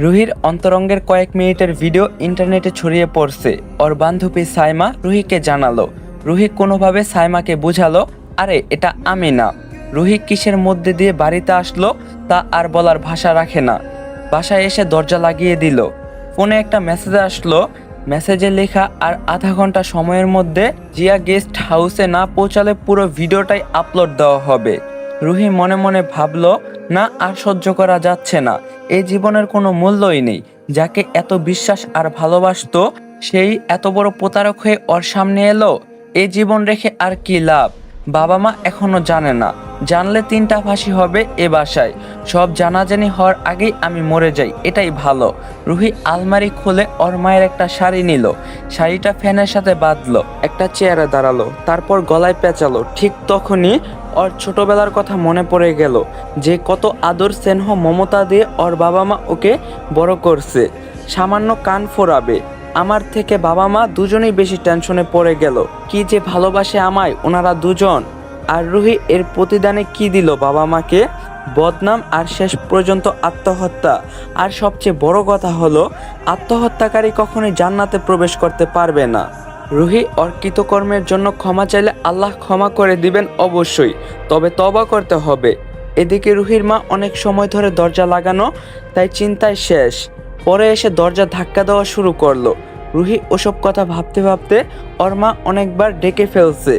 রুহির অন্তরঙ্গের কয়েক মিনিটের ভিডিও ইন্টারনেটে ছড়িয়ে পড়ছে। ওর বান্ধবী সাইমা রুহিকে জানালো। রুহি কোনোভাবে সাইমাকে বুঝালো, আরে এটা আমি না। রুহি কিসের মধ্যে দিয়ে বাড়িতে আসলো তা আর বলার ভাষা রাখে না। বাসায় এসে দরজা লাগিয়ে দিল। ফোনে একটা মেসেজ আসলো। মেসেজে লেখা, আর আধা ঘন্টা সময়ের মধ্যে জিয়া গেস্ট হাউসে না পৌঁছালে পুরো ভিডিওটাই আপলোড দেওয়া হবে। রুহি মনে মনে ভাবলো, না আর সহ্য করা যাচ্ছে না। এই জীবনের কোনো মূল্যই নেই। যাকে এত বিশ্বাস আর ভালোবাসতো সেই এত বড় প্রতারক হয়ে ওর সামনে এলো। এই জীবন রেখে আর কি লাভ? বাবা মা এখনো জানে না। জানলে 3টা ফাঁসি হবে এ বাসায়। সব জানাজানি হওয়ার আগেই আমি মরে যাই, এটাই ভালো। রুহি আলমারি খুলে ওর মায়ের একটা শাড়ি নিল। শাড়িটা ফ্যানের সাথে বাঁধলো, একটা চেয়ারে দাঁড়ালো, তারপর গলায় পেঁচালো। ঠিক তখনই ওর ছোটবেলার কথা মনে পড়ে গেল, যে কত আদর স্নেহ মমতা দিয়ে ওর বাবা মা ওকে বড় করছে। সামান্য কান ফোরাবে। আমার থেকে বাবা মা দুজনেই বেশি টেনশনে পড়ে গেল। কি যে ভালোবাসে আমায় ওনারা দুজন। আর রুহি এর প্রতিদানে কি দিল বাবা মাকে? বদনাম, আর শেষ পর্যন্ত আত্মহত্যা। আর সবচেয়ে বড় কথা হলো, আত্মহত্যাকারী কখনোই জান্নাতে প্রবেশ করতে পারবে না। রুহি ওর কৃতকর্মের জন্য ক্ষমা চাইলে আল্লাহ ক্ষমা করে দিবেন অবশ্যই, তবে তওবা করতে হবে। এদিকে রুহির মা অনেক সময় ধরে দরজা লাগানো, তাই চিন্তায় শেষ। পরে এসে দরজা ধাক্কা দেওয়া শুরু করলো। রুহি ওসব কথা ভাবতে ভাবতে ওর মা অনেকবার ডেকে ফেলছে।